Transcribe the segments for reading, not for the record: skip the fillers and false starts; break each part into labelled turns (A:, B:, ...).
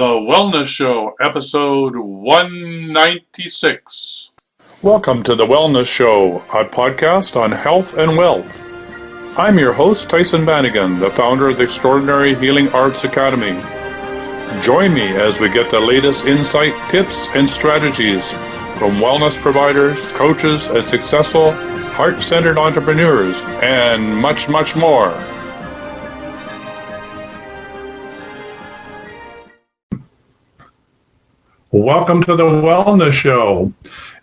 A: The Wellness Show, episode 196. Welcome to The Wellness Show, a podcast on health and wealth. I'm your host, Tyhson Banighen, the founder of the Extraordinary Healing Arts Academy. Join me as we get the latest insight, tips, and strategies from wellness providers, coaches, and successful, heart-centered entrepreneurs, and much, much more. Welcome to the Wellness Show.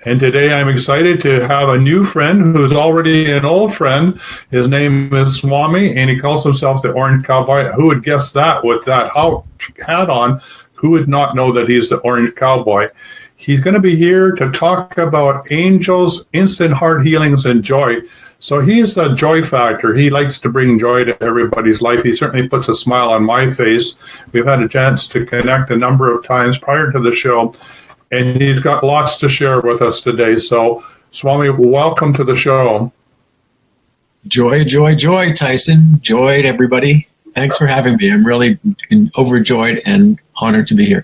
A: And today I'm excited to have a new friend who's already an old friend. His name is Swami, and he calls himself the Orange Cowboy. Who would guess that with that hat on? Who would not know that he's the Orange Cowboy? He's going to be here to talk about angels, instant heart healings, and joy. So he's the joy factor. He likes to bring joy to everybody's life. He certainly puts a smile on my face. We've had a chance to connect a number of times prior to the show, and he's got lots to share with us today. So, Swami, welcome to the show.
B: Joy, joy, joy, Tyson. Joy to everybody. Thanks for having me. I'm really overjoyed and honored to be here.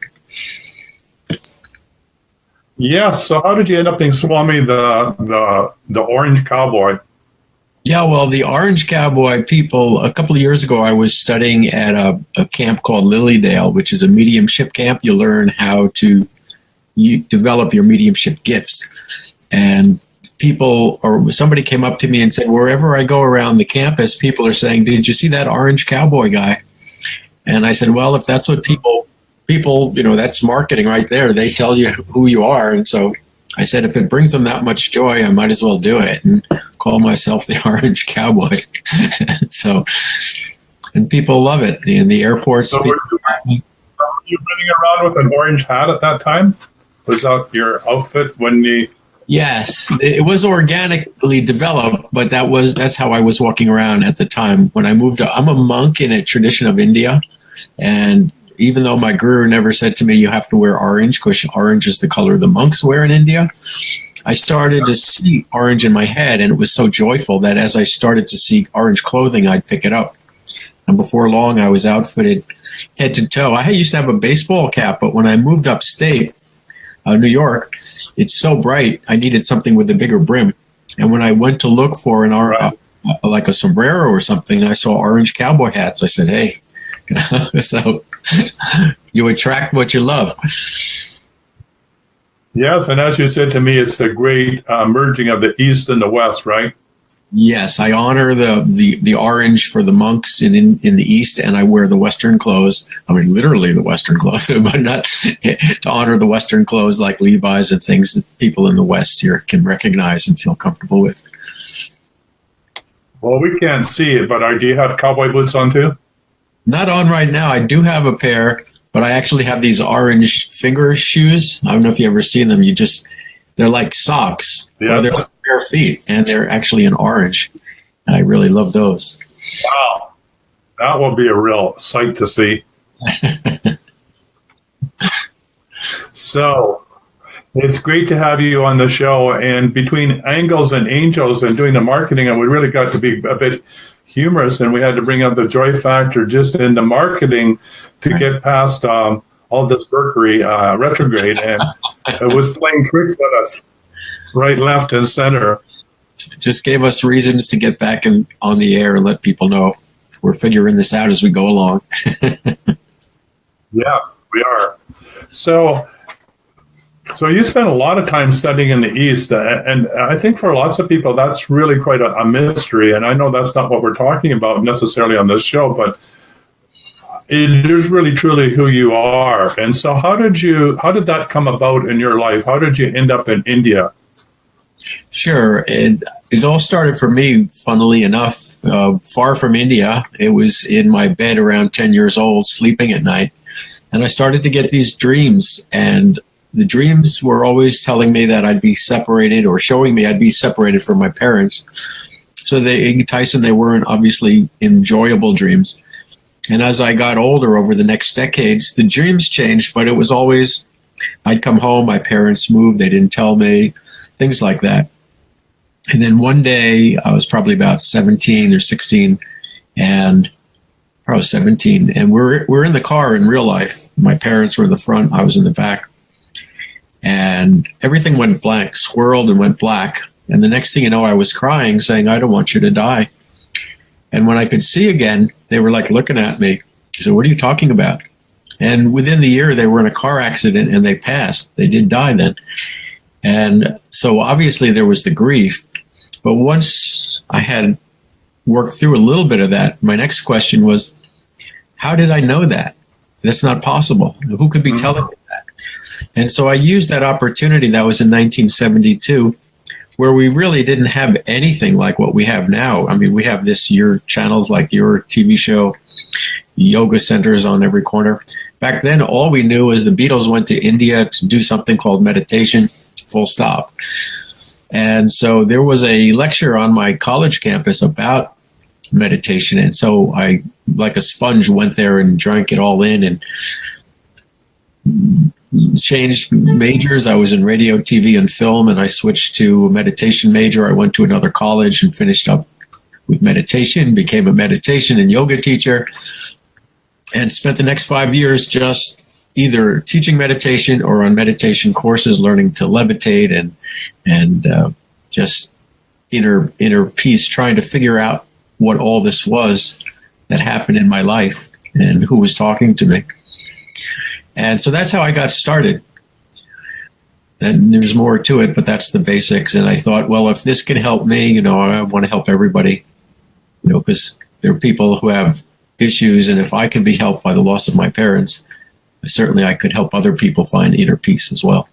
A: Yes. So how did you end up being Swami, the Orange Cowboy?
B: Yeah, well, the Orange Cowboy people, a couple of years ago, I was studying at a camp called Lilydale, which is a mediumship camp. You learn how to develop your mediumship gifts. And somebody came up to me and said, wherever I go around the campus, people are saying, did you see that Orange Cowboy guy? And I said, well, if that's what people, that's marketing right there. They tell you who you are. And so I said, if it brings them that much joy, I might as well do it and call myself the Orange Cowboy. And people love it. In the airports.
A: So were you running around with an orange hat at that time? Was that your outfit when the...
B: Yes, it was organically developed, but that's how I was walking around at the time. When I moved up, I'm a monk in a tradition of India. And even though my guru never said to me, you have to wear orange, because orange is the color the monks wear in India, I started to see orange in my head, and it was so joyful that as I started to see orange clothing, I'd pick it up. And before long, I was outfitted head to toe. I used to have a baseball cap, but when I moved upstate, New York, it's so bright, I needed something with a bigger brim. And when I went to look for like a sombrero or something, I saw Orange Cowboy hats. I said, hey, so you attract what you love.
A: Yes, and as you said to me, it's the great merging of the East and the West, right?
B: Yes, I honor the orange for the monks in the East, and I wear the Western clothes. I mean, literally the Western clothes, but not to honor the Western clothes like Levi's and things that people in the West here can recognize and feel comfortable with.
A: Well, we can't see it, but do you have cowboy boots on too?
B: Not on right now. I do have a pair, but I actually have these orange finger shoes. I don't know if you ever seen them. They're like socks.
A: Yeah,
B: they're like bare feet, and they're actually in orange. And I really love those.
A: Wow. That will be a real sight to see. So it's great to have you on the show. And between angles and angels and doing the marketing, and we really got to be a bit humorous, and we had to bring up the joy factor just in the marketing to get past all this Mercury retrograde, and it was playing tricks on us right, left, and center.
B: Just gave us reasons to get back on the air and let people know we're figuring this out as we go along.
A: Yes, we are. So you spent a lot of time studying in the East, and I think for lots of people that's really quite a mystery, and I know that's not what we're talking about necessarily on this show, but it is really truly who you are. And so how did that come about in your life? How did you end up in India?
B: Sure. It all started for me, funnily enough, far from India. It was in my bed around 10 years old, sleeping at night, and I started to get these dreams, and the dreams were always telling me that I'd be separated, or showing me I'd be separated from my parents. So Tyson, they weren't obviously enjoyable dreams. And as I got older over the next decades, the dreams changed, but it was always, I'd come home, my parents moved, they didn't tell me, things like that. And then one day, I was probably about 17 or 16, and I was 17, and we're in the car in real life. My parents were in the front, I was in the back, and everything went blank, swirled and went black. And the next thing you know, I was crying, saying, "I don't want you to die." And when I could see again, they were like looking at me. I said, "What are you talking about?" And within the year, they were in a car accident and they passed. They did die then. And so obviously there was the grief. But once I had worked through a little bit of that, my next question was, how did I know that? That's not possible. Who could be telling me that? And so I used that opportunity. That was in 1972, where we really didn't have anything like what we have now. I mean, we have your channels like your TV show, yoga centers on every corner. Back then, all we knew is the Beatles went to India to do something called meditation, full stop. And so there was a lecture on my college campus about meditation. And so I, like a sponge, went there and drank it all in and changed majors. I was in radio, TV, and film, and I switched to a meditation major. I went to another college and finished up with meditation, became a meditation and yoga teacher, and spent the next 5 years just either teaching meditation or on meditation courses, learning to levitate and just inner peace, trying to figure out what all this was that happened in my life and who was talking to me. And so that's how I got started. And there's more to it, but that's the basics. And I thought, well, if this can help me, I want to help everybody, because there are people who have issues. And if I can be helped by the loss of my parents, certainly I could help other people find inner peace as well.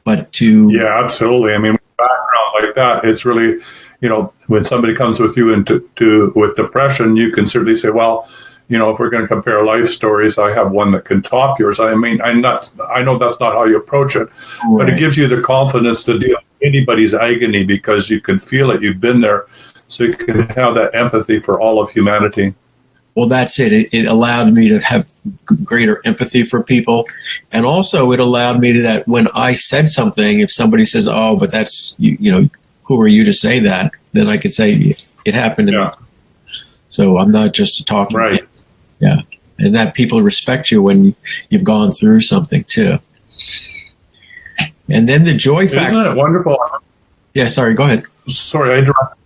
B: But
A: yeah, absolutely. I mean, with a background like that, it's really, when somebody comes with you with depression, you can certainly say, well, if we're going to compare life stories, I have one that can top yours. I mean, I know that's not how you approach it, right, but it gives you the confidence to deal with anybody's agony because you can feel it. You've been there, so you can have that empathy for all of humanity.
B: Well, that's it. It allowed me to have greater empathy for people. And also it allowed me that when I said something, if somebody says, "Oh, but that's, who are you to say that?" Then I could say, "It happened to me." So I'm not just a talking.
A: Right.
B: Head. Yeah. And that people respect you when you've gone through something too. And then the joy factor.
A: Isn't it wonderful?
B: Yeah, sorry, go ahead.
A: Sorry, I interrupted.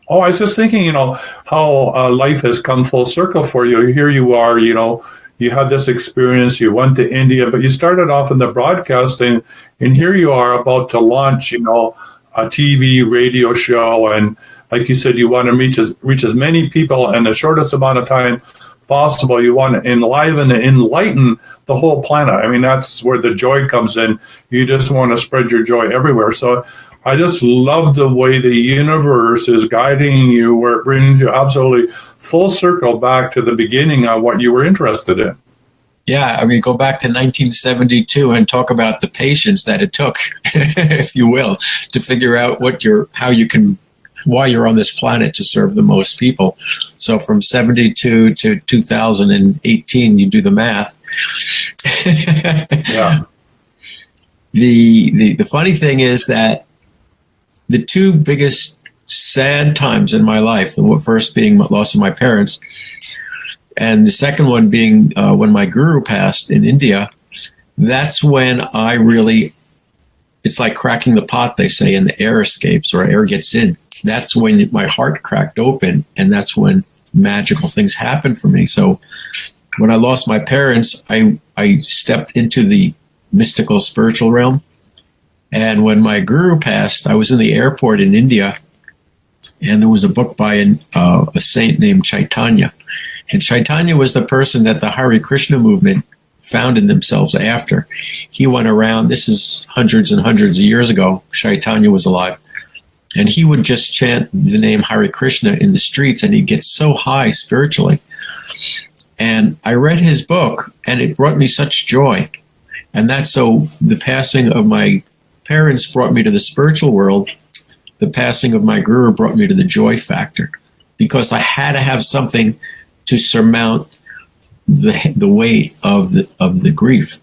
A: Oh, I was just thinking, how life has come full circle for you. Here you are, you had this experience, you went to India, but you started off in the broadcasting, and here you are about to launch, a TV radio show. And like you said, you want to reach as many people in the shortest amount of time possible. You want to enliven and enlighten the whole planet. I mean, that's where the joy comes in. You just want to spread your joy everywhere. So I just love the way the universe is guiding you, where it brings you absolutely full circle back to the beginning of what you were interested in.
B: Yeah, I mean, go back to 1972 and talk about the patience that it took, if you will, to figure out why you're on this planet to serve the most people. So from 72 to 2018, you do the math.
A: Yeah.
B: The funny thing is that the two biggest sad times in my life, the first being the loss of my parents, and the second one being when my guru passed in India, that's when I really, it's like cracking the pot, they say, and the air escapes or air gets in. That's when my heart cracked open, and that's when magical things happened for me. So when I lost my parents, I stepped into the mystical spiritual realm. And when my guru passed, I was in the airport in India, and there was a book by a saint named Chaitanya. And Chaitanya was the person that the Hare Krishna movement founded themselves after. He went around, this is hundreds and hundreds of years ago, Chaitanya was alive, and he would just chant the name Hare Krishna in the streets, and he'd get so high spiritually. And I read his book, and it brought me such joy. And that's so the passing of my parents brought me to the spiritual world. The passing of my guru brought me to the joy factor, because I had to have something to surmount the weight of the grief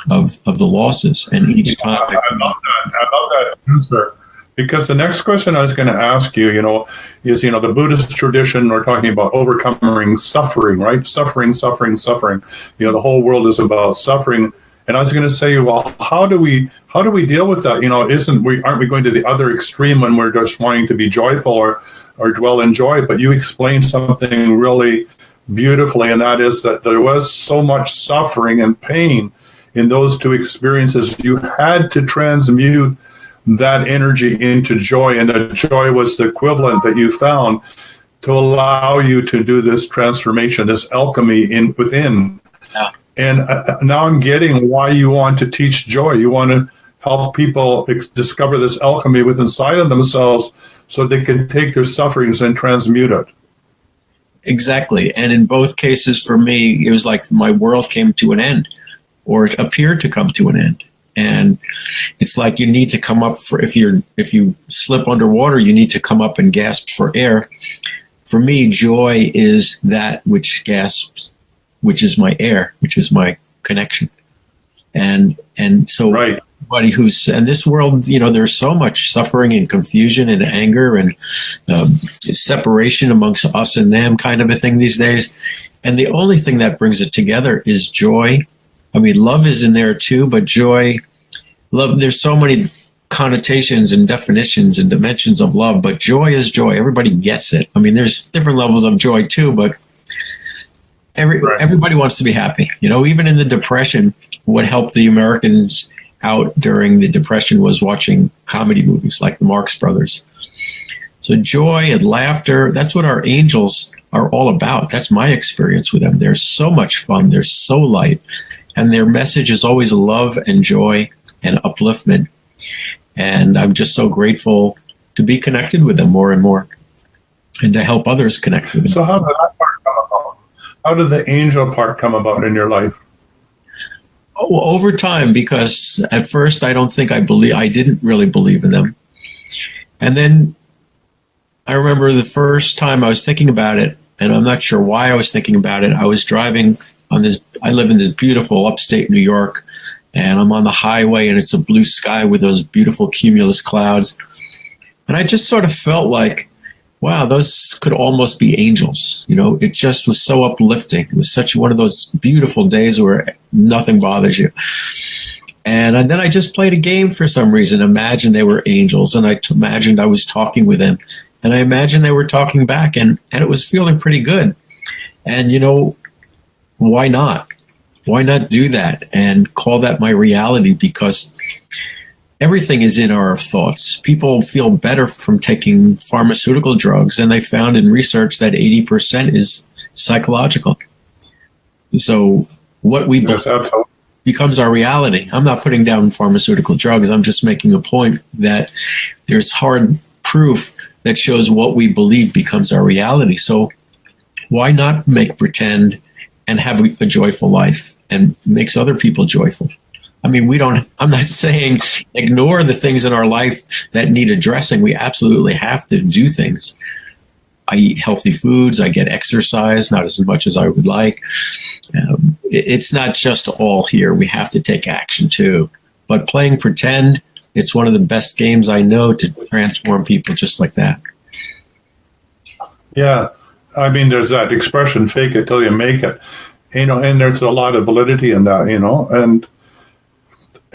B: of the losses. And each time
A: I love that answer. Because the next question I was going to ask you, is, the Buddhist tradition, we're talking about overcoming suffering, right? Suffering, suffering, suffering. The whole world is about suffering. And I was going to say, well, how do we deal with that? Aren't we going to the other extreme when we're just wanting to be joyful or dwell in joy? But you explained something really beautifully, and that is that there was so much suffering and pain in those two experiences. You had to transmute that energy into joy, and the joy was the equivalent that you found to allow you to do this transformation, this alchemy within.
B: Yeah.
A: And now I'm getting why you want to teach joy. You want to help people discover this alchemy within inside of themselves so they can take their sufferings and transmute it.
B: Exactly. And in both cases, for me, it was like my world came to an end, or it appeared to come to an end. And it's like you need to come up if you slip underwater, you need to come up and gasp for air. For me, joy is that which gasps, which is my air, which is my connection. And so
A: right.
B: Everybody who's in this world, there's so much suffering and confusion and anger and separation amongst us and them kind of a thing these days. And the only thing that brings it together is joy. I mean, love is in there too, but joy, love, there's so many connotations and definitions and dimensions of love, but joy is joy. Everybody gets it. I mean, there's different levels of joy too, but everybody wants to be happy. Even in the Depression, what helped the Americans out during the Depression was watching comedy movies like the Marx Brothers. So joy and laughter, that's what our angels are all about. That's my experience with them. They're so much fun. They're so light. And their message is always love and joy and upliftment. And I'm just so grateful to be connected with them more and more and to help others connect with them.
A: So how did that part come about? How did the angel part come about in your life?
B: Oh, over time, because at first I didn't really believe in them. And then I remember the first time I was thinking about it, and I'm not sure why I was thinking about it. I was driving I live in this beautiful upstate New York, and I'm on the highway, and it's a blue sky with those beautiful cumulus clouds. And I just sort of felt like, wow, those could almost be angels. It just was so uplifting. It was such one of those beautiful days where nothing bothers you. And then I just played a game for some reason. Imagined they were angels, and I imagined I was talking with them, and I imagined they were talking back, and it was feeling pretty good. And why not? Why not do that and call that my reality? Because everything is in our thoughts. People feel better from taking pharmaceutical drugs, and they found in research that 80% is psychological. So what we believe becomes our reality. I'm not putting down pharmaceutical drugs. I'm just making a point that there's hard proof that shows what we believe becomes our reality. So why not make pretend and have a joyful life and makes other people joyful? I mean, I'm not saying ignore the things in our life that need addressing. We absolutely have to do things. I eat healthy foods. I get exercise, not as much as I would like. It's not just all here. We have to take action too. But playing pretend, it's one of the best games I know to transform people just like that.
A: Yeah. I mean, there's that expression, fake it till you make it, and there's a lot of validity in that, and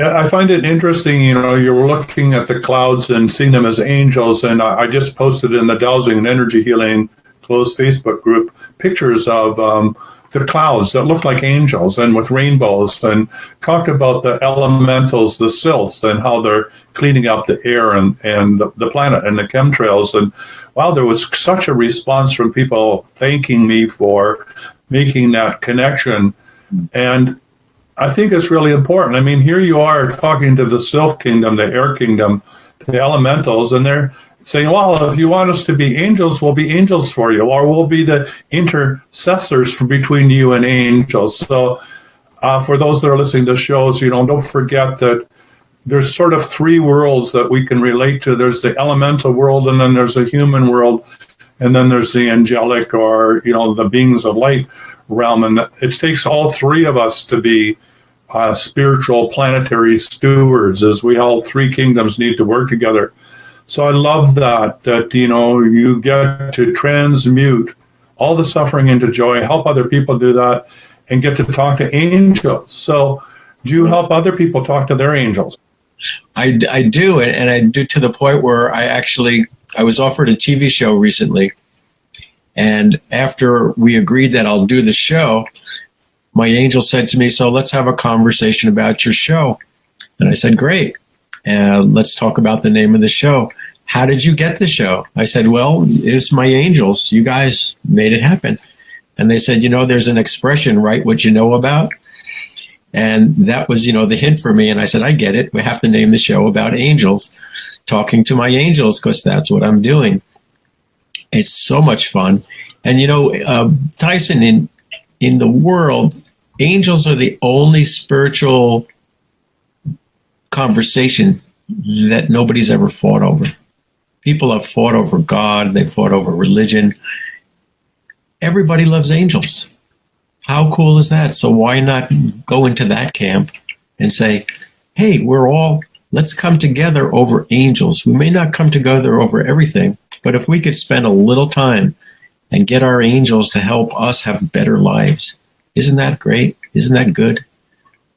A: I find it interesting, you were looking at the clouds and seeing them as angels, and I just posted in the Dowsing and Energy Healing closed Facebook group pictures of the clouds that look like angels and with rainbows, and talked about the elementals, the sylphs, and how they're cleaning up the air and the planet and the chemtrails. And wow, there was such a response from people thanking me for making that connection. And I think it's really important. I mean, here you are talking to the sylph kingdom, the air kingdom, the elementals, and they're saying, well, if you want us to be angels, we'll be angels for you, or we'll be the intercessors between you and angels. So for those that are listening to shows, don't forget that there's sort of three worlds that we can relate to. There's the elemental world, and then there's a human world, and then there's the angelic, or, the beings of light realm. And it takes all three of us to be spiritual planetary stewards, as we all three kingdoms need to work together. So I love that, you get to transmute all the suffering into joy, help other people do that, and get to talk to angels. So do you help other people talk to their angels?
B: I do, and I do to the point where I was offered a TV show recently, and after we agreed that I'll do the show, my angel said to me, "So let's have a conversation about your show." And I said, "Great, and let's talk about the name of the show. How did you get the show?" I said, "Well, it's my angels. You guys made it happen." And they said, "There's an expression, write what you know about." And that was, the hint for me. And I said, I get it. We have to name the show about angels, talking to my angels, because that's what I'm doing. It's so much fun. And, Tyson, in the world, angels are the only spiritual conversation that nobody's ever fought over. People have fought over God. They fought over religion. Everybody loves angels. How cool is that? So why not go into that camp and say, hey, let's come together over angels. We may not come together over everything, but if we could spend a little time and get our angels to help us have better lives, isn't that great? Isn't that good?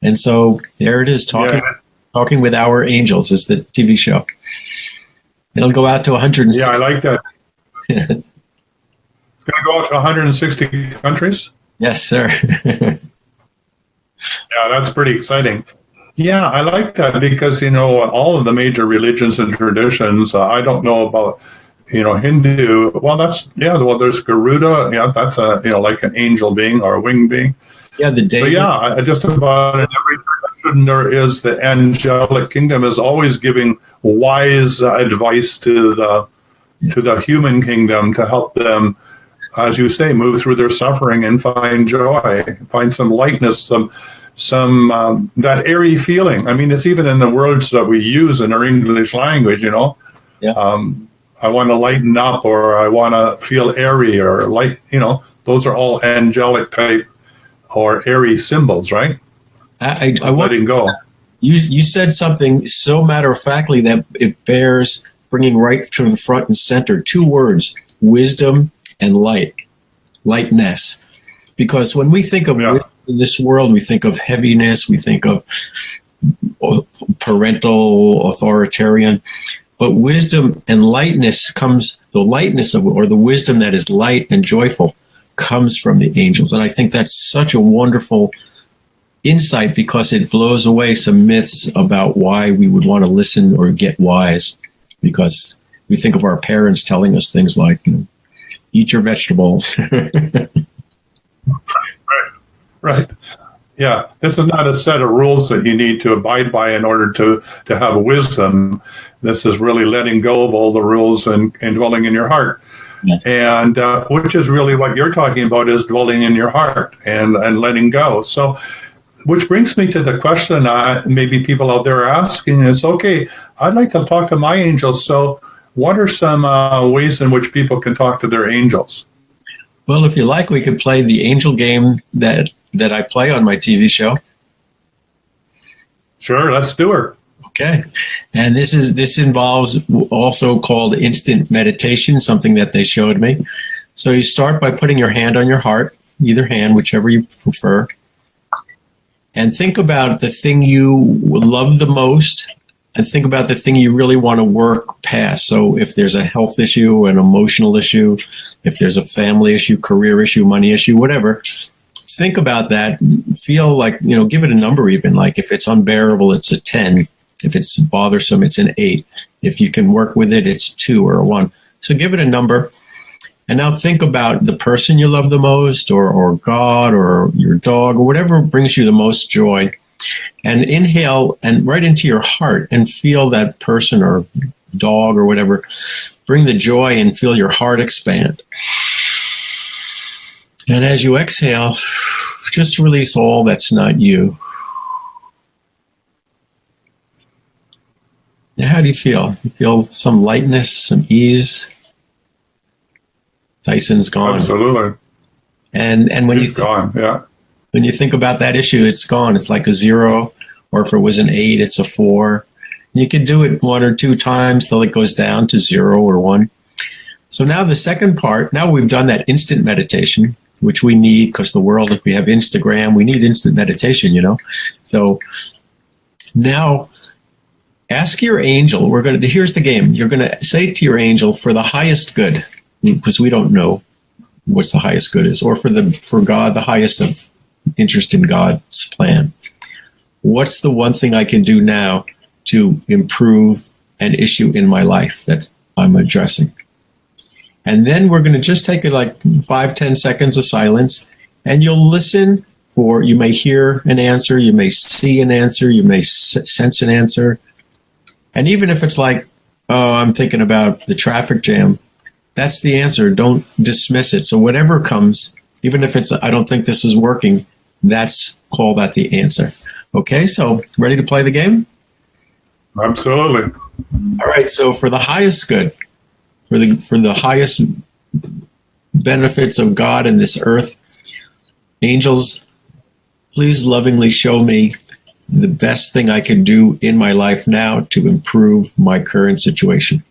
B: And so there it is, Talking with Our Angels is the TV show. It'll go out to 160.
A: Yeah, I like that. It's going to go out to 160 countries?
B: Yes, sir.
A: Yeah, that's pretty exciting. Yeah, I like that because, all of the major religions and traditions, I don't know about, Hindu. Well, there's Garuda. Yeah, that's like an angel being or a winged being.
B: Yeah,
A: So yeah, just about in every tradition there is the angelic kingdom is always giving wise advice to the human kingdom to help them, as you say, move through their suffering and find joy, find some lightness, some that airy feeling. I mean, it's even in the words that we use in our English language,
B: Yeah.
A: I want to lighten up, or I want to feel airy, or light, those are all angelic type or airy symbols, right?
B: I
A: letting go.
B: You said something so matter-of-factly that it bears bringing right to the front and center. 2 words, wisdom and lightness. Because when we think of wisdom in this world, we think of heaviness, we think of parental, authoritarian. But wisdom and lightness comes, the lightness of, or the wisdom that is light and joyful comes from the angels. And I think that's such a wonderful insight because it blows away some myths about why we would want to listen or get wise. Because we think of our parents telling us things like, eat your vegetables.
A: Right. Yeah. This is not a set of rules that you need to abide by in order to have wisdom. This is really letting go of all the rules and dwelling in your heart.
B: Yes.
A: And which is really what you're talking about, is dwelling in your heart and letting go. So, which brings me to the question maybe people out there are asking is, okay, I'd like to talk to my angels. So what are some ways in which people can talk to their angels?
B: Well, if you like, we could play the angel game that I play on my TV show.
A: Sure, let's do it.
B: Okay. And this involves also called instant meditation, something that they showed me. So you start by putting your hand on your heart, either hand, whichever you prefer, and think about the thing you love the most, and think about the thing you really want to work past. So if there's a health issue, an emotional issue, if there's a family issue, career issue, money issue, whatever, think about that. Feel like, give it a number even. Like if it's unbearable, it's a 10. If it's bothersome, it's an 8. If you can work with it, it's 2 or a 1. So give it a number. And now think about the person you love the most, or God, or your dog, or whatever brings you the most joy. And inhale and right into your heart and feel that person or dog or whatever. Bring the joy and feel your heart expand. And as you exhale, just release all that's not you. Now, how do you feel? You feel some lightness, some ease? Tyson's gone.
A: Absolutely.
B: And when
A: He's gone, yeah.
B: When you think about that issue, it's gone. It's like a 0, or if it was an 8, it's a 4. You can do it 1 or 2 times till it goes down to 0 or 1. So now the second part, now we've done that instant meditation, which we need because the world, if we have Instagram, we need instant meditation, So now ask your angel, here's the game. You're going to say to your angel, for the highest good, because we don't know what's the highest good is, or for God, the highest of interest in God's plan. What's the one thing I can do now to improve an issue in my life that I'm addressing? And then we're going to just take 5-10 seconds of silence, and you'll listen for, you may hear an answer, you may see an answer, you may sense an answer. And even if it's oh, I'm thinking about the traffic jam, that's the answer. Don't dismiss it. So whatever comes, even if it's, I don't think this is working, call that the answer. Okay, so ready to play the game?
A: Absolutely.
B: All right, so for the highest good, for the highest benefits of God in this earth, angels, please lovingly show me the best thing I can do in my life now to improve my current situation.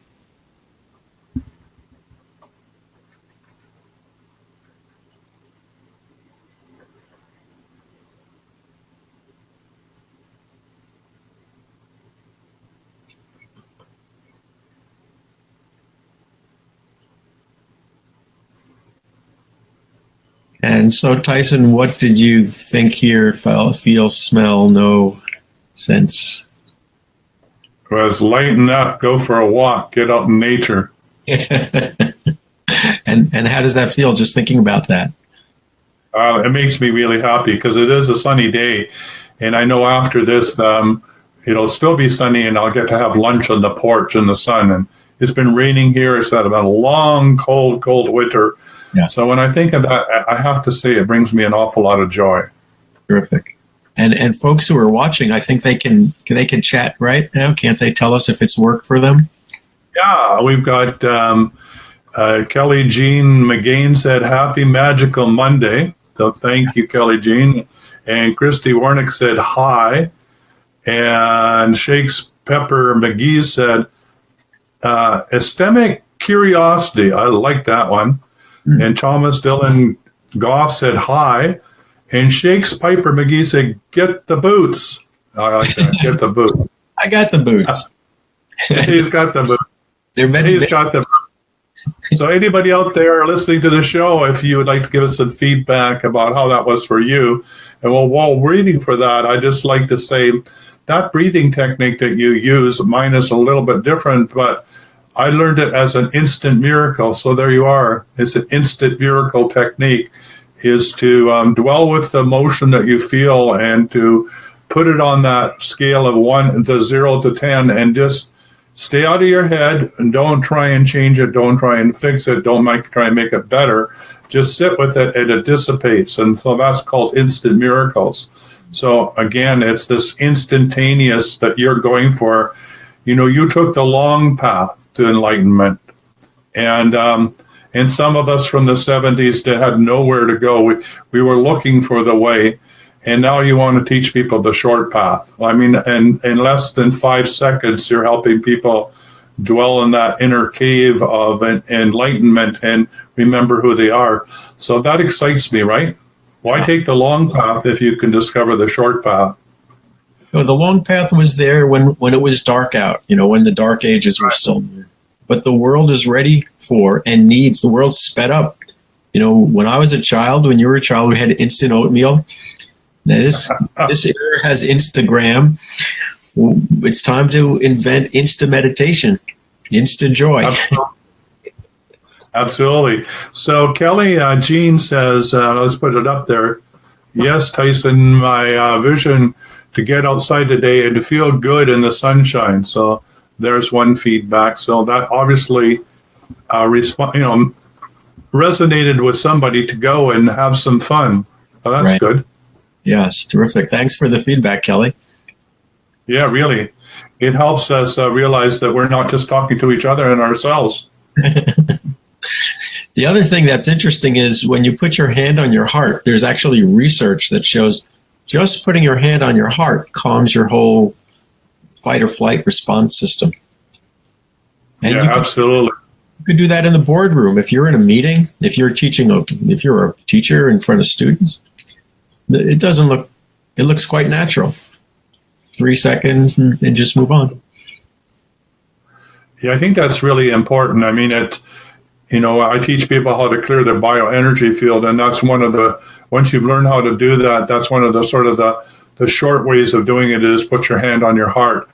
B: And so, Tyson, what did you think, hear, feel, smell, know, sense?
A: It was lighten up, go for a walk, get out in nature.
B: And how does that feel, just thinking about that?
A: It makes me really happy because it is a sunny day. And I know after this, it'll still be sunny and I'll get to have lunch on the porch in the sun. And it's been raining here. It's had about a long, cold winter. Yeah. So when I think of that, I have to say it brings me an awful lot of joy.
B: Terrific. And folks who are watching, I think they can chat right now. Can't they tell us if it's worked for them?
A: Yeah, we've got Kelly Jean McGain said, happy magical Monday. So thank you, Kelly Jean. And Christy Warnick said, hi. And Shakes Pepper McGee said, epistemic curiosity. I like that one. Mm. And Thomas Dillon Goff said, hi. And Shakes Piper McGee said, get the boots. I like that. Get the boots.
B: I got the boots.
A: He's got the boots. He's got the boots. So anybody out there listening to the show, if you would like to give us some feedback about how that was for you, and while waiting for that, I just like to say that breathing technique that you use, mine is a little bit different, but I learned it as an instant miracle. So there you are. It's an instant miracle technique, is to dwell with the emotion that you feel and to put it on that scale of 1 to 0 to 10 and just stay out of your head and don't try and change it. Don't try and fix it. Don't try and make it better. Just sit with it and it dissipates. And so that's called instant miracles. So again, it's this instantaneous that you're going for. You know, you took the long path to enlightenment. And some of us from the 70s that had nowhere to go. We were looking for the way. And now you want to teach people the short path. I mean, in less than 5 seconds, you're helping people dwell in that inner cave of enlightenment and remember who they are. So that excites me, right? Why take the long path if you can discover the short path?
B: Well, the long path was there when it was dark out, when the dark ages were still there. But the world is ready for and needs, the world's sped up. When I was a child, when you were a child, we had instant oatmeal. Now this era has Instagram. It's time to invent Insta meditation, Insta joy.
A: Absolutely. So Kelly Jean says, let's put it up there. Yes, Tyson, my vision to get outside today and to feel good in the sunshine. So there's one feedback. So that obviously resonated with somebody to go and have some fun. Well, that's right. Good.
B: Yes, terrific. Thanks for the feedback, Kelly.
A: Yeah, really. It helps us realize that we're not just talking to each other and ourselves.
B: The other thing that's interesting is when you put your hand on your heart, there's actually research that shows just putting your hand on your heart calms your whole fight or flight response system. And
A: Yeah, absolutely.
B: You could do that in the boardroom. If you're in a meeting, if you're a teacher in front of students, it looks quite natural. 3 seconds and just move on.
A: Yeah, I think that's really important. I mean, I teach people how to clear their bioenergy field, and that's once you've learned how to do that, that's one of the sort of the short ways of doing it is put your hand on your heart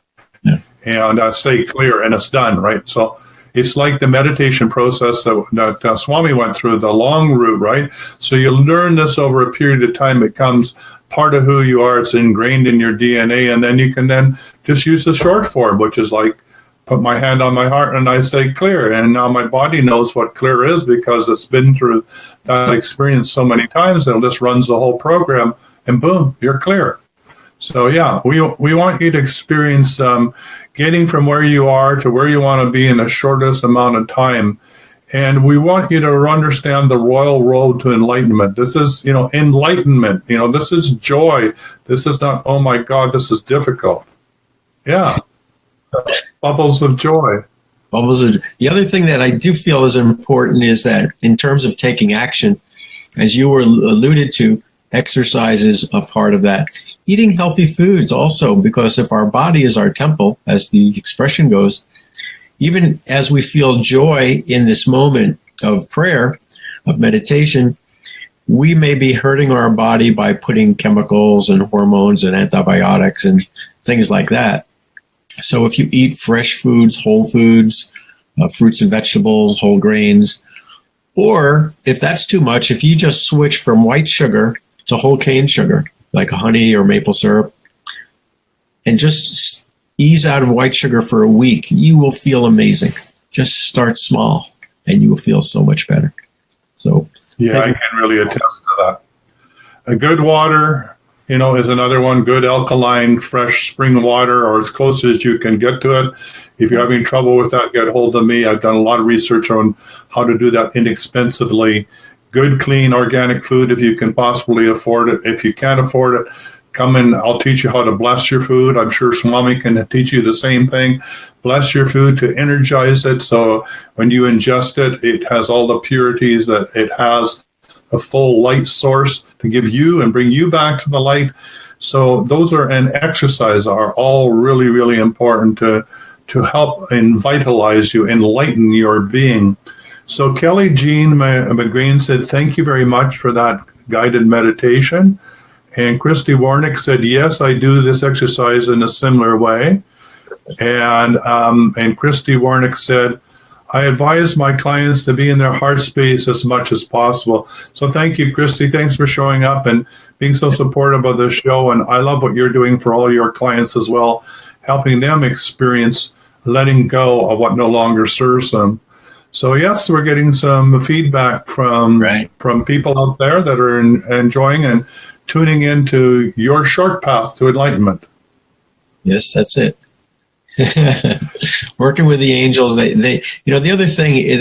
A: and say clear, and it's done, right? So it's like the meditation process that Swami went through, the long route, right? So you learn this over a period of time. It becomes part of who you are. It's ingrained in your DNA, and then you can then just use the short form, which is like, put my hand on my heart and I say clear. And now my body knows what clear is because it's been through that experience so many times that it just runs the whole program and boom, you're clear. So yeah, we want you to experience getting from where you are to where you want to be in the shortest amount of time. And we want you to understand the royal road to enlightenment. This is, enlightenment. This is joy. This is not, oh my God, this is difficult. Yeah. Bubbles of joy.
B: The other thing that I do feel is important is that in terms of taking action, as you were alluded to, exercise is a part of that. Eating healthy foods also, because if our body is our temple, as the expression goes, even as we feel joy in this moment of prayer, of meditation, we may be hurting our body by putting chemicals and hormones and antibiotics and things like that. So if you eat fresh foods, whole foods, fruits and vegetables, whole grains, or if that's too much, if you just switch from white sugar to whole cane sugar, like honey or maple syrup, and just ease out of white sugar for a week, you will feel amazing. Just start small and you will feel so much better. So
A: yeah, I can really attest to that. A good water, is another one. Good alkaline, fresh spring water, or as close as you can get to it. If you're having trouble with that, get hold of me. I've done a lot of research on how to do that inexpensively. Good, clean, organic food if you can possibly afford it. If you can't afford it, come in. I'll teach you how to bless your food. I'm sure Swami can teach you the same thing. Bless your food to energize it. So when you ingest it, it has all the purities that it has, a full light source to give you and bring you back to the light. So those and exercise are all really, really important to help vitalize you, enlighten your being. So Kelly Jean McGreen said, thank you very much for that guided meditation. And Christy Warnick said, yes, I do this exercise in a similar way. And Christy Warnick said, I advise my clients to be in their heart space as much as possible. So thank you, Christy. Thanks for showing up and being so supportive of the show. And I love what you're doing for all your clients as well, helping them experience letting go of what no longer serves them. So yes, we're getting some feedback from people out there that are enjoying and tuning into your short path to enlightenment.
B: Yes, that's it. Working with the angels, they the other thing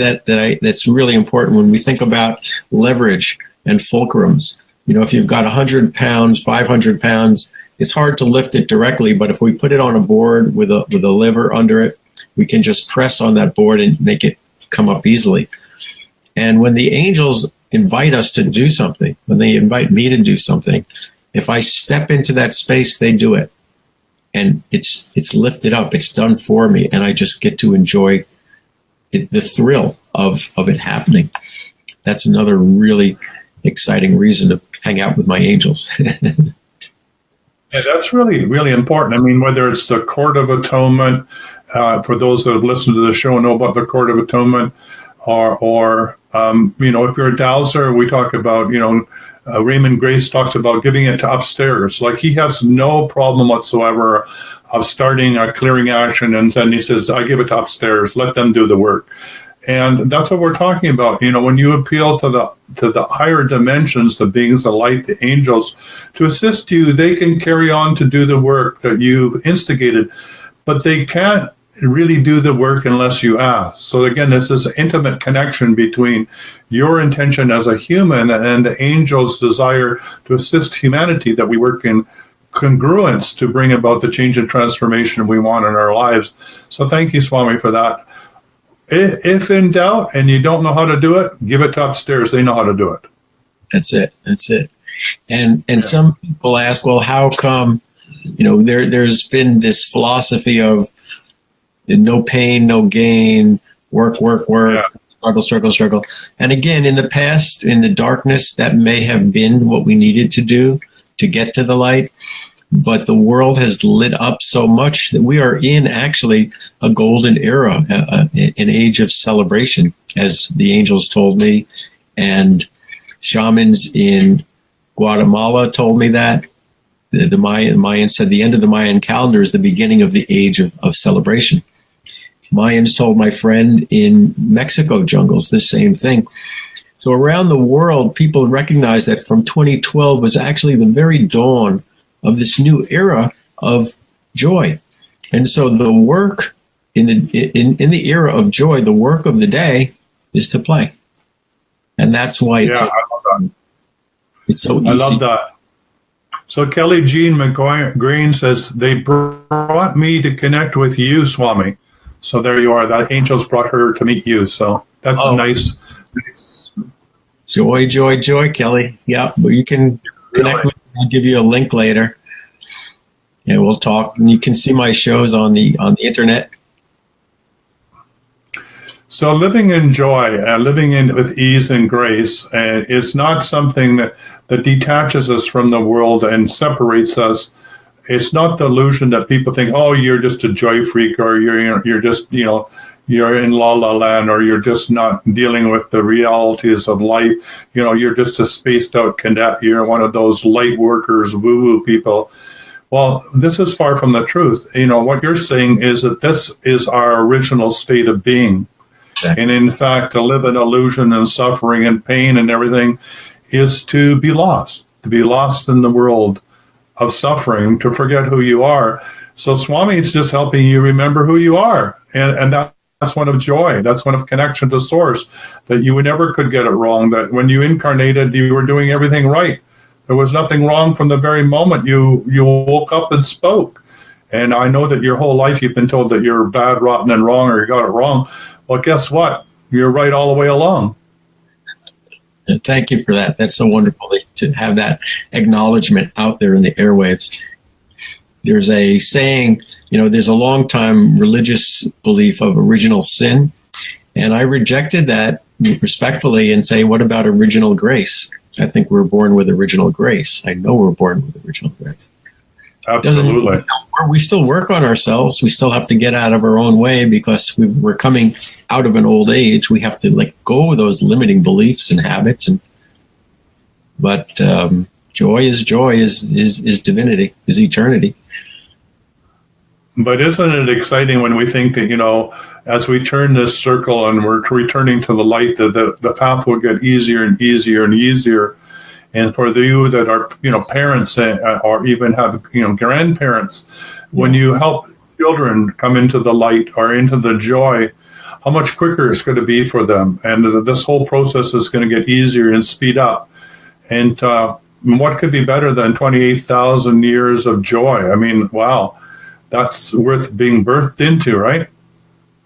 B: that's really important when we think about leverage and fulcrums. If you've got 100 pounds, 500 pounds, it's hard to lift it directly, but if we put it on a board with a lever under it, we can just press on that board and make it come up easily. And when the angels invite us to do something, when they invite me to do something, if I step into that space, they do it. And it's lifted up, it's done for me, and I just get to enjoy the thrill of it happening. That's another really exciting reason to hang out with my angels.
A: Yeah, that's really, really important. I mean, whether it's the Court of Atonement, for those that have listened to the show and know about the Court of Atonement, or if you're a dowser, we talk about, Raymond Grace talks about giving it to upstairs. Like he has no problem whatsoever of starting a clearing action, and then he says, I give it to upstairs, let them do the work. And that's what we're talking about. When you appeal to the higher dimensions, the beings of light, the angels, to assist you, they can carry on to do the work that you've instigated, but they can't really do the work unless you ask. So again, it's this intimate connection between your intention as a human and the angels' desire to assist humanity that we work in congruence to bring about the change and transformation we want in our lives. So thank you, Swami, for that. If in doubt and you don't know how to do it, give it to upstairs. They know how to do it.
B: That's it. And some people ask, well, how come, there's been this philosophy of no pain, no gain, work, struggle. And again, in the past, in the darkness, that may have been what we needed to do to get to the light. But the world has lit up so much that we are in actually a golden era, an age of celebration, as the angels told me. And shamans in Guatemala told me that. The Mayans said the end of the Mayan calendar is the beginning of the age of celebration. Mayans told my friend in Mexico jungles the same thing. So around the world, people recognize that from 2012 was actually the very dawn of this new era of joy. And so the work in the era of joy, the work of the day is to play. And that's why
A: I love that.
B: It's so easy.
A: I love that. So Kelly Jean McGreen says, they brought me to connect with you, Swami. So there you are. That angels brought her to meet you. So that's nice.
B: Joy, Kelly. Yeah, well, you can connect with me. I'll give you a link later. Yeah, we'll talk. And you can see my shows on the internet.
A: So living in joy, living in with ease and grace, is not something that detaches us from the world and separates us. It's not the illusion that people think, oh, you're just a joy freak, or you're just, you're in la la land, or you're just not dealing with the realities of life. You're just a spaced out cadet. You're one of those light workers, woo woo people. Well, this is far from the truth. What you're saying is that this is our original state of being. Exactly. And in fact, to live in illusion and suffering and pain and everything is to be lost in the world of suffering, to forget who you are. So Swami is just helping you remember who you are. And that's one of joy. That's one of connection to source, that you never could get it wrong, that when you incarnated, you were doing everything right. There was nothing wrong from the very moment you woke up and spoke. And I know that your whole life you've been told that you're bad, rotten, and wrong, or you got it wrong. Well, guess what? You're right all the way along.
B: Thank you for that. That's so wonderful to have that acknowledgement out there in the airwaves. There's a saying, there's a long time religious belief of original sin. And I rejected that respectfully and say, what about original grace? I think we're born with original grace. I know we're born with original grace.
A: Absolutely.
B: We still work on ourselves. We still have to get out of our own way because we're coming out of an old age. We have to let go of those limiting beliefs and habits. But joy is divinity, is eternity.
A: But isn't it exciting when we think that, as we turn this circle and we're returning to the light, that the path will get easier and easier and easier. And for you that are, parents or even have, grandparents, when you help children come into the light or into the joy, how much quicker it's going to be for them. And this whole process is going to get easier and speed up. And what could be better than 28,000 years of joy? I mean, wow, that's worth being birthed into, right?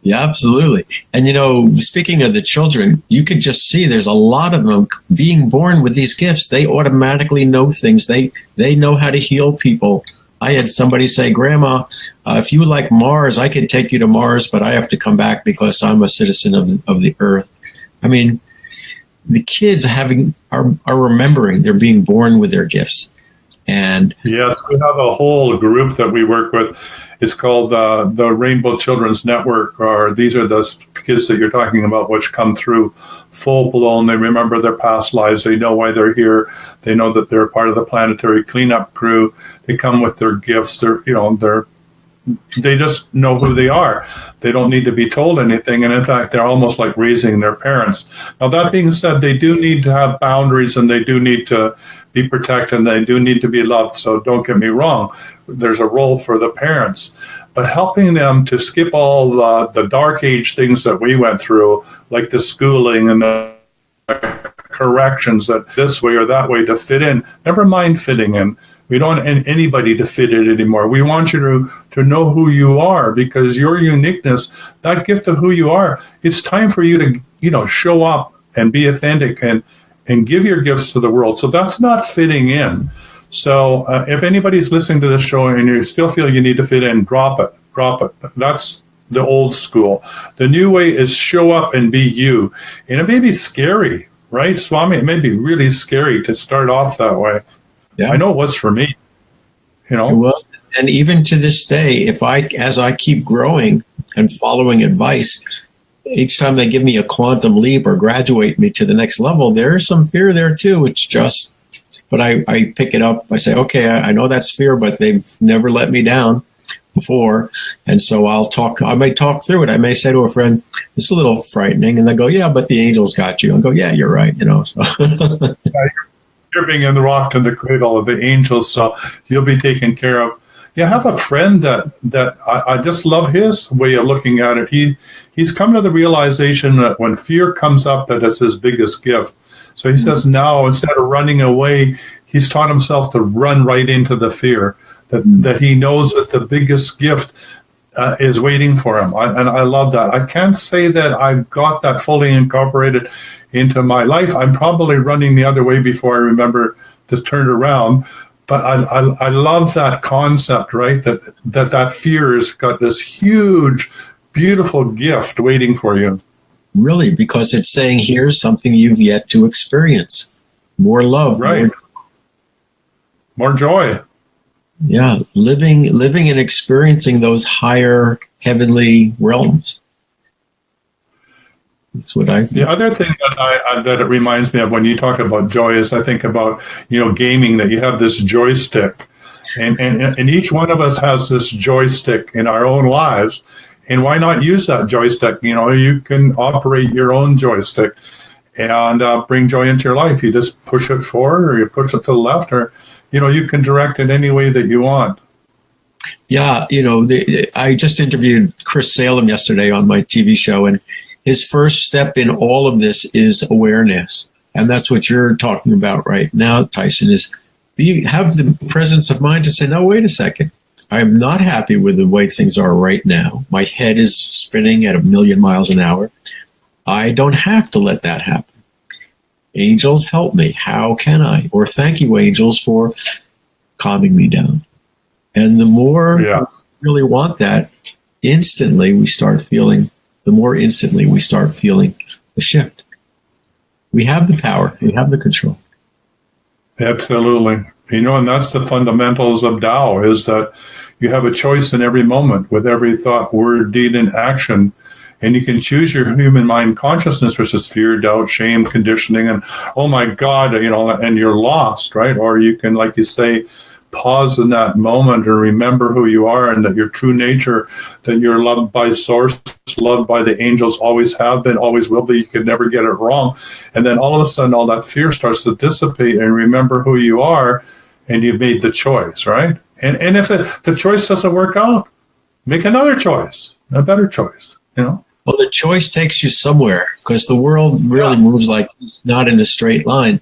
B: Yeah, absolutely. And, speaking of the children, you could just see there's a lot of them being born with these gifts. They automatically know things. They know how to heal people. I had somebody say, Grandma, if you like Mars, I could take you to Mars, but I have to come back because I'm a citizen of the Earth. I mean, the kids are remembering they're being born with their gifts. And
A: yes, we have a whole group that we work with. It's called the Rainbow Children's Network, or these are the kids that you're talking about, which come through full blown. They remember their past lives. They know why they're here. They know that they're part of the planetary cleanup crew. They come with their gifts. They just know who they are. They don't need to be told anything. And in fact, they're almost like raising their parents. Now, that being said, they do need to have boundaries and they do need to be protected and they do need to be loved. So don't get me wrong. There's a role for the parents. But helping them to skip all the dark age things that we went through, like the schooling and the corrections that this way or that way to fit in. Never mind fitting in. We don't want anybody to fit it anymore. We want you to know who you are, because your uniqueness, that gift of who you are, it's time for you to, show up and be authentic and give your gifts to the world. So that's not fitting in. So if anybody's listening to this show and you still feel you need to fit in, drop it. That's the old school. The new way is show up and be you. And it may be scary, right, Swami? It may be really scary to start off that way. Yeah. I know it was for me. It
B: was. And even to this day, as I keep growing and following advice, each time they give me a quantum leap or graduate me to the next level, there's some fear there too. It's just, but I pick it up. I say, okay, I know that's fear, but they've never let me down before. And so I may talk through it. I may say to a friend, it's a little frightening. And they go, yeah, but the angels got you. I go, yeah, you're right. So.
A: You're being in the rock and the cradle of the angels, so you'll be taken care of. You have a friend that I just love his way of looking at it. He's come to the realization that when fear comes up, that it's his biggest gift. So he says now, instead of running away, he's taught himself to run right into the fear, that he knows that the biggest gift is waiting for him. And I love that. I can't say that I've got that fully incorporated into my life. I'm probably running the other way before I remember to turn around. But I love that concept, right? That fear has got this huge, beautiful gift waiting for you.
B: Really, because it's saying, here's something you've yet to experience. More love.
A: Right. More joy.
B: Yeah, living and experiencing those higher heavenly realms. That's what
A: The other thing that it reminds me of when you talk about joy is I think about gaming, that you have this joystick, and each one of us has this joystick in our own lives, and why not use that joystick? You can operate your own joystick and bring joy into your life. You just push it forward, or you push it to the left, or you can direct it any way that you want.
B: Yeah, I just interviewed Chris Salem yesterday on my TV show, and his first step in all of this is awareness. And that's what you're talking about right now, Tyson, is you have the presence of mind to say, no, wait a second. I am not happy with the way things are right now. My head is spinning at 1,000,000 miles an hour. I don't have to let that happen. Angels, help me. How can I? Or thank you, angels, for calming me down. And the more we really want that, instantly we start feeling the shift. We have the power. We have the control.
A: Absolutely. And that's the fundamentals of Tao, is that you have a choice in every moment with every thought, word, deed, and action. And you can choose your human mind consciousness, which is fear, doubt, shame, conditioning, and, oh my God, and you're lost, right? Or you can, like you say, pause in that moment and remember who you are, and that your true nature, that you're loved by Source, loved by the angels, always have been, always will be. You can never get it wrong. And then all of a sudden, all that fear starts to dissipate, and remember who you are, and you've made the choice, right? And if the choice doesn't work out, make another choice, a better choice, Well,
B: the choice takes you somewhere, because the world really moves like not in a straight line.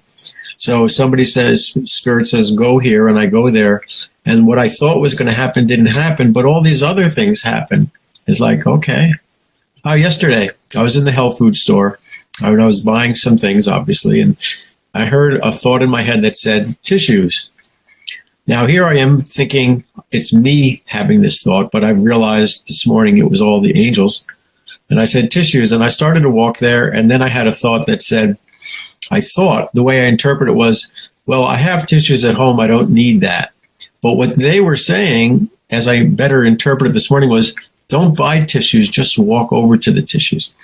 B: So somebody says, Spirit says, go here, and I go there. And what I thought was going to happen didn't happen, but all these other things happen. It's like, okay. Yesterday, I was in the health food store. I was buying some things, obviously, and I heard a thought in my head that said, tissues. Now, here I am thinking it's me having this thought, but I've realized this morning it was all the angels. And I said, tissues, and I started to walk there, and then I had a thought that said, I thought, the way I interpret it was, well, I have tissues at home, I don't need that. But what they were saying, as I better interpreted this morning, was, don't buy tissues, just walk over to the tissues.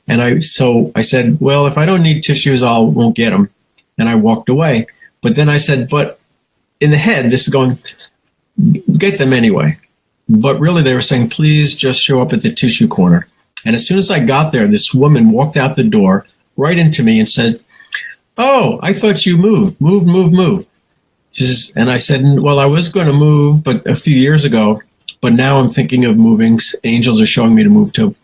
B: And I said, well, if I don't need tissues, I won't get them. And I walked away. But then I said, but in the head, this is going, get them anyway. But really they were saying, please just show up at the tissue corner. And as soon as I got there, this woman walked out the door right into me and said, oh, I thought you moved. She says, and I said, well, I was going to move, but a few years ago, but now I'm thinking of moving. Angels are showing me to move to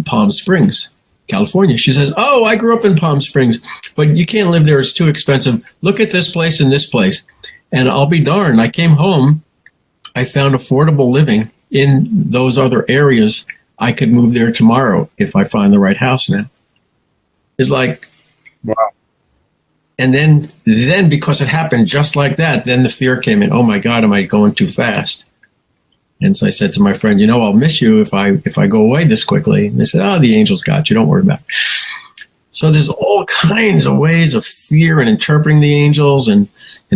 B: Palm Springs, California. She says, oh, I grew up in Palm Springs, but you can't live there. It's too expensive. Look at this place and this place. And I'll be darned, I came home, I found affordable living in those other areas. I could move there tomorrow if I find the right house now. It's like,
A: Wow.
B: and then because it happened just like that, then the fear came in. Oh my God, am I going too fast? And so I said to my friend, I'll miss you if I go away this quickly. And they said, oh, the angels got you. Don't worry about it. So there's all kinds of ways of fear and interpreting the angels and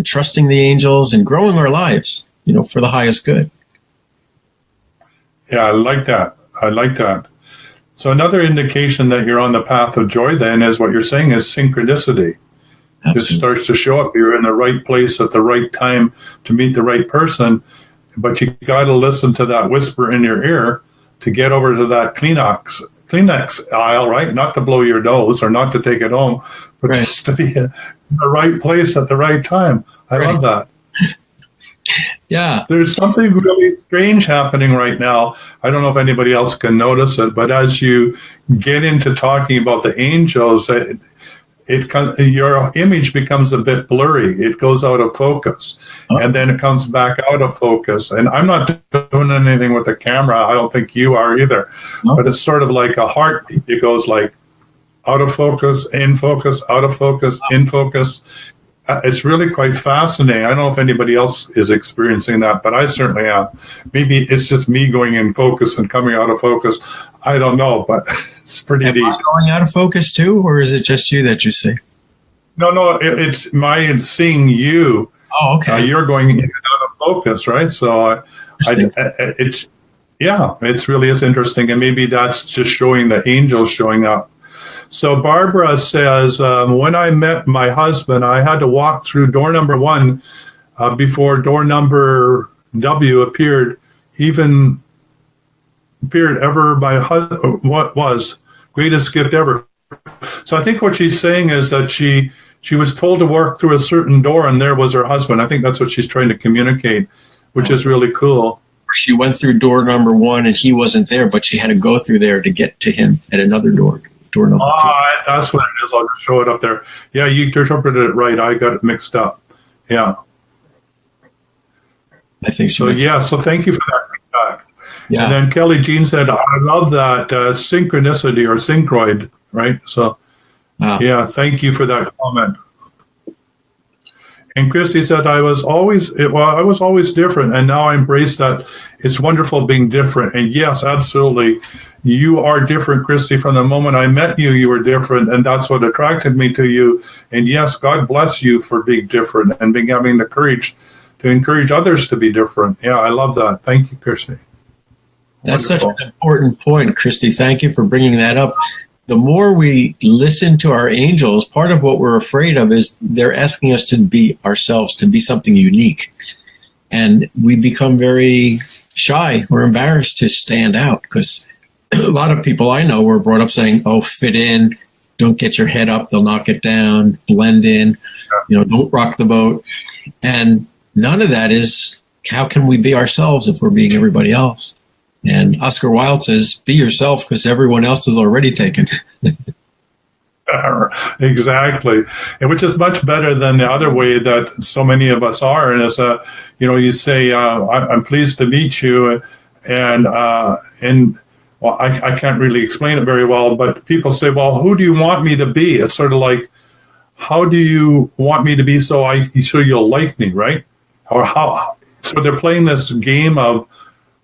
B: trusting the angels and growing our lives, for the highest good.
A: Yeah, I like that. So another indication that you're on the path of joy then is what you're saying is synchronicity.
B: Absolutely.
A: It starts to show up. You're in the right place at the right time to meet the right person, but you got to listen to that whisper in your ear to get over to that Kleenex aisle, right? Not to blow your nose or not to take it home, but
B: right.
A: Just to be in the right place at the right time. I love that.
B: Yeah.
A: There's something really strange happening right now. I don't know if anybody else can notice it, but as you get into talking about the angels, your image becomes a bit blurry. It goes out of focus, and then it comes back out of focus. And I'm not doing anything with the camera. I don't think you are either.
B: No.
A: But it's sort of like a heartbeat. It goes like out of focus, in focus, out of focus, in focus. It's really quite fascinating. I don't know if anybody else is experiencing that, but I certainly am. Maybe it's just me going in focus and coming out of focus. I don't know, but it's pretty neat.
B: Am I going out of focus too, or is it just you that you see?
A: No, it's my seeing you.
B: Oh, okay.
A: You're going in and out of focus, right? So it's really is interesting, and maybe that's just showing the angels showing up. So Barbara says, when I met my husband, I had to walk through door number 1 before door number W appeared. Ever my husband, what was greatest gift ever. So I think what she's saying is that she was told to walk through a certain door, and there was her husband. I think that's what she's trying to communicate, which is really cool.
B: She went through door number 1 and he wasn't there, but she had to go through there to get to him at another door. Door number 2.
A: That's what it is. I'll just show it up there. Yeah, you interpreted it right. I got it mixed up. Yeah.
B: I think
A: so. Yeah. So thank you for that feedback.
B: Yeah.
A: And then Kelly Jean said, "I love that synchronicity or synchroid." Right. So, yeah. Thank you for that comment. And Christy said, I was always different, and now I embrace that. It's wonderful being different. And yes, absolutely. You are different, Christy. From the moment I met you, you were different, and that's what attracted me to you. And yes, God bless you for being different and having the courage to encourage others to be different. Yeah, I love that. Thank you, Christy.
B: That's wonderful. Such an important point, Christy. Thank you for bringing that up. The more we listen to our angels, part of what we're afraid of is they're asking us to be ourselves, to be something unique. And we become very shy. We're embarrassed to stand out because a lot of people I know were brought up saying, oh, fit in, don't get your head up, they'll knock it down, blend in, don't rock the boat. And none of that is, how can we be ourselves if we're being everybody else? And Oscar Wilde says, be yourself because everyone else is already taken.
A: Exactly. And which is much better than the other way that so many of us are. And as you say, I'm pleased to meet you. And well, I can't really explain it very well, but people say, well, who do you want me to be? It's sort of like, how do you want me to be so you'll like me, right? Or how? So they're playing this game of,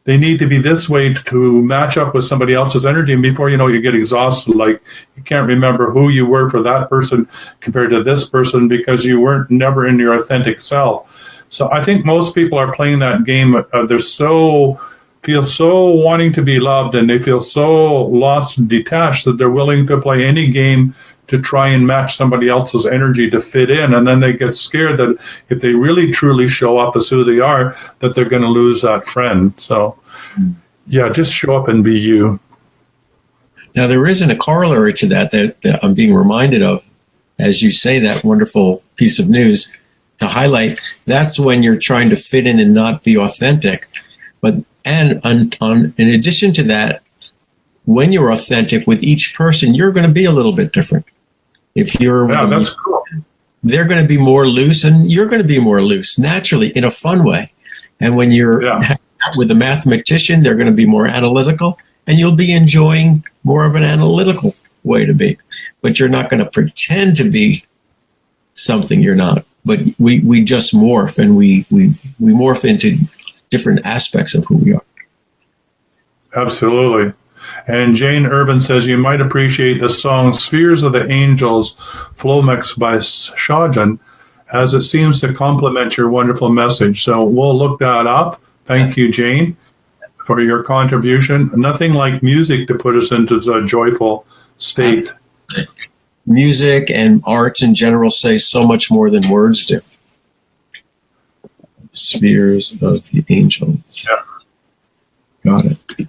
A: they need to be this way to match up with somebody else's energy. And before you know, you get exhausted. Like you can't remember who you were for that person compared to this person because you weren't never in your authentic self. So I think most people are playing that game. They're feel so wanting to be loved, and they feel so lost and detached that they're willing to play any game to try and match somebody else's energy to fit in. And then they get scared that if they really truly show up as who they are, that they're going to lose that friend. So yeah, just show up and be you.
B: Now, there isn't a corollary to that I'm being reminded of as you say that wonderful piece of news to highlight. That's when you're trying to fit in and not be authentic. In addition to that, when you're authentic with each person, you're going to be a little bit different. If you're
A: that's cool.
B: they're going to be more loose, and you're going to be more loose naturally in a fun way. And when you're with a mathematician, they're going to be more analytical, and you'll be enjoying more of an analytical way to be. But you're not going to pretend to be something you're not. But we just morph, and we morph into different aspects of who we are.
A: Absolutely. And Jane Irvin says, you might appreciate the song Spheres of the Angels, flow mix by Shajan, as it seems to complement your wonderful message. So we'll look that up. Thank you, Jane, for your contribution. Nothing like music to put us into a joyful state.
B: Music and arts in general say so much more than words do. Spheres of the Angels.
A: Yeah.
B: Got it.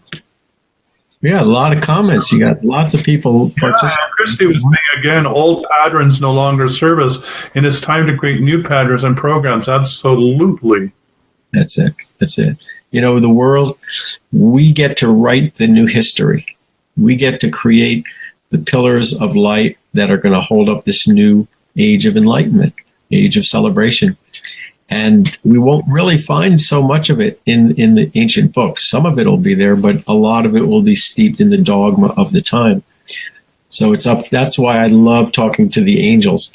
B: Yeah, a lot of comments. You got lots of people participating.
A: Christy was saying again, old patterns no longer serve us, and it's time to create new patterns and programs. Absolutely.
B: That's it. That's it. You know, the world, we get to write the new history. We get to create the pillars of light that are going to hold up this new age of enlightenment, age of celebration. And we won't really find so much of it in the ancient books. Some of it will be there, but a lot of it will be steeped in the dogma of the time. So it's up. That's why I love talking to the angels,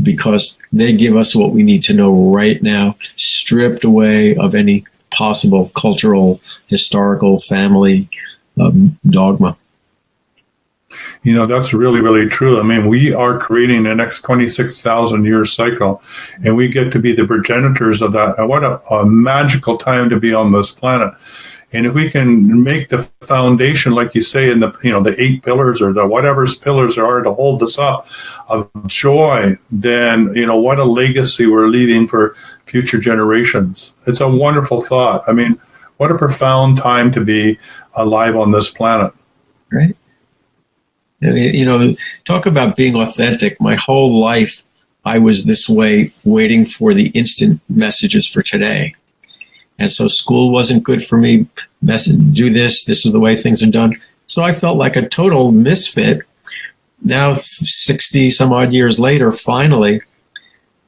B: because they give us what we need to know right now, stripped away of any possible cultural, historical, family dogma.
A: You know, that's really, really true. I mean, we are creating the next 26,000 year cycle, and we get to be the progenitors of that. And what a magical time to be on this planet. And if we can make the foundation, like you say, in the, you know, the 8 pillars or the whatever pillars there are to hold this up of joy, then, you know, what a legacy we're leaving for future generations. It's a wonderful thought. I mean, what a profound time to be alive on this planet.
B: Right. You know, talk about being authentic. My whole life, I was this way, waiting for the instant messages for today. And so school wasn't good for me. Do this. This is the way things are done. So I felt like a total misfit. Now, 60 some odd years later, finally,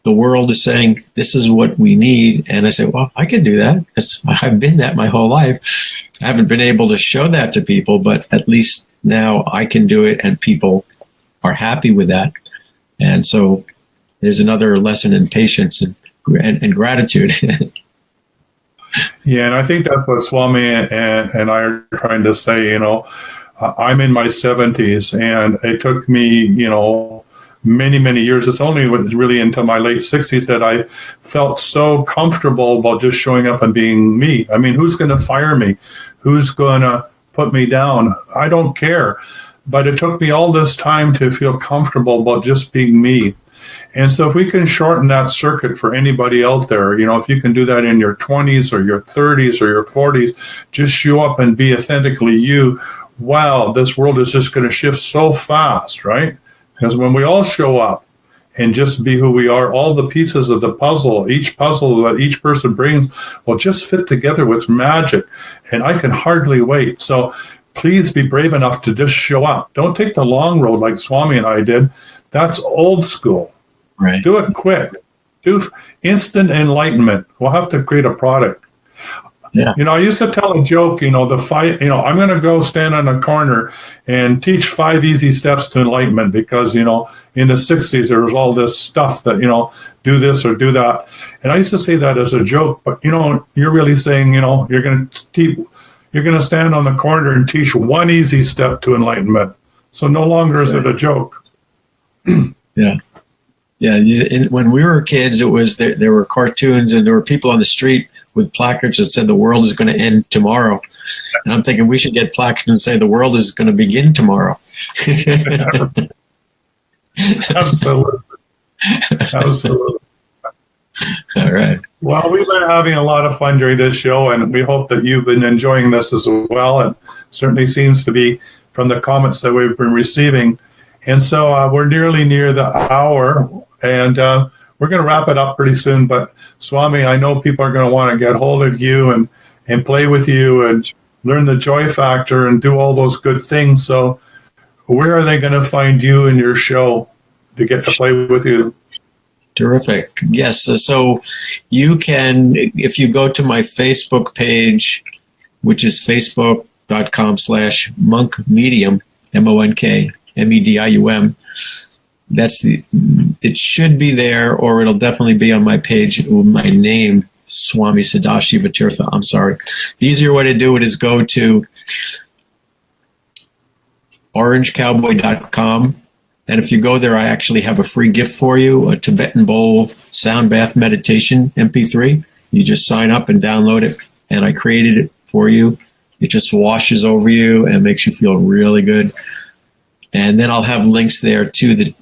B: the world is saying, this is what we need. And I say, well, I can do that. I've been that my whole life. I haven't been able to show that to people, but at least now I can do it, and people are happy with that. And so there's another lesson in patience and gratitude.
A: Yeah, and I think that's what Swami and I are trying to say. You know, I'm in my 70s, and it took me, you know, many, many years. It's only really into my late 60s that I felt so comfortable about just showing up and being me. I mean, who's going to fire me? Who's going to put me down? I don't care. But it took me all this time to feel comfortable about just being me. And so if we can shorten that circuit for anybody out there, you know, if you can do that in your 20s or your 30s or your 40s, just show up and be authentically you. Wow, this world is just going to shift so fast, right? Because when we all show up and just be who we are, all the pieces of the puzzle, each puzzle that each person brings will just fit together with magic. And I can hardly wait. So please be brave enough to just show up. Don't take the long road like Swami and I did. That's old school.
B: Right.
A: Do it quick. Do instant enlightenment. We'll have to create a product.
B: Yeah.
A: You know, I used to tell a joke, you know, I'm going to go stand on a corner and teach 5 easy steps to enlightenment because, you know, in the 60s, there was all this stuff that, you know, do this or do that. And I used to say that as a joke, but, you know, you're really saying, you know, you're going to stand on the corner and teach 1 easy step to enlightenment. So no longer is it a joke.
B: Yeah. Yeah. When we were kids, it was there were cartoons and there were people on the street with placards that said the world is going to end tomorrow. And I'm thinking we should get placards and say the world is going to begin tomorrow.
A: Absolutely. Absolutely.
B: All right.
A: Well, we've been having a lot of fun during this show, and we hope that you've been enjoying this as well. And certainly seems to be from the comments that we've been receiving. And so we're nearly near the hour, and we're going to wrap it up pretty soon. But Swami, I know people are going to want to get hold of you and play with you and learn the joy factor and do all those good things. So where are they going to find you and your show to get to play with you?
B: Terrific. Yes. So you can, if you go to my Facebook page, which is facebook.com/monkmedium, MONKMEDIUM. It should be there, or it'll definitely be on my page with my name, Swami Sadashiva Tirtha. I'm sorry. The easier way to do it is go to orangecowboy.com. And if you go there, I actually have a free gift for you, a Tibetan bowl sound bath meditation MP3. You just sign up and download it, and I created it for you. It just washes over you and makes you feel really good. And then I'll have links there to the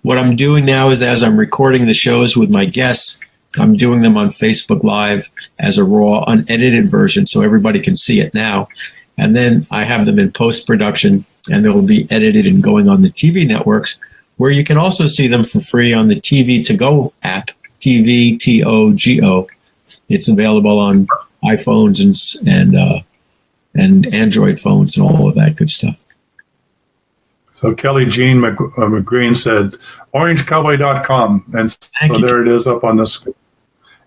B: what I'm doing now is, as I'm recording the shows with my guests, I'm doing them on Facebook Live as a raw, unedited version, so everybody can see it now. And then I have them in post-production, and they'll be edited and going on the TV networks, where you can also see them for free on the TV to Go app, TV TOGO. It's available on iPhones and Android phones and all of that good stuff.
A: So Kelly Jean McGreen said, orangecowboy.com. And so there it is up on the screen.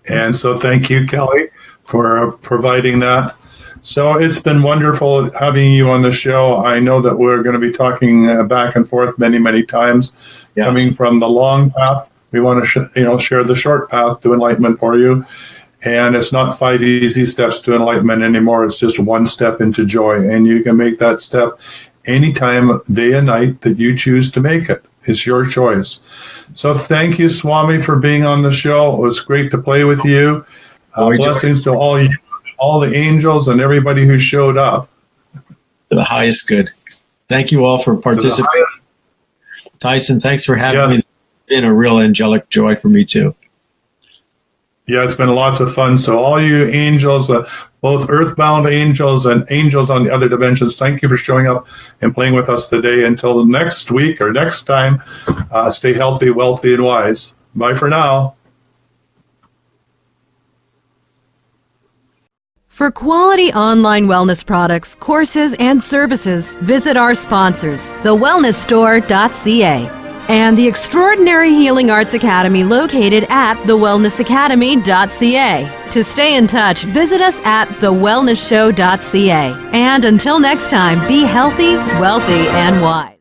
A: And so thank you, Kelly, for providing that. So it's been wonderful having you on the show. I know that we're going to be talking back and forth many, many times. Yes. Coming from the long path, we want to share the short path to enlightenment for you. And it's not 5 easy steps to enlightenment anymore. It's just one step into joy. And you can make that step anytime, day and night, that you choose to make it. It's your choice. So thank you, Swami, for being on the show. It was great to play with you. Blessings to all you, all the angels, and everybody who showed up.
B: To the highest good. Thank you all for participating. Tyson, thanks for having me. It's been a real angelic joy for me, too.
A: Yeah, it's been lots of fun. So all you angels, both earthbound angels and angels on the other dimensions, thank you for showing up and playing with us today. Until next week or next time, stay healthy, wealthy, and wise. Bye for now.
C: For quality online wellness products, courses, and services, visit our sponsors, thewellnessstore.ca. and the Extraordinary Healing Arts Academy located at thewellnessacademy.ca. To stay in touch, visit us at thewellnessshow.ca. And until next time, be healthy, wealthy, and wise.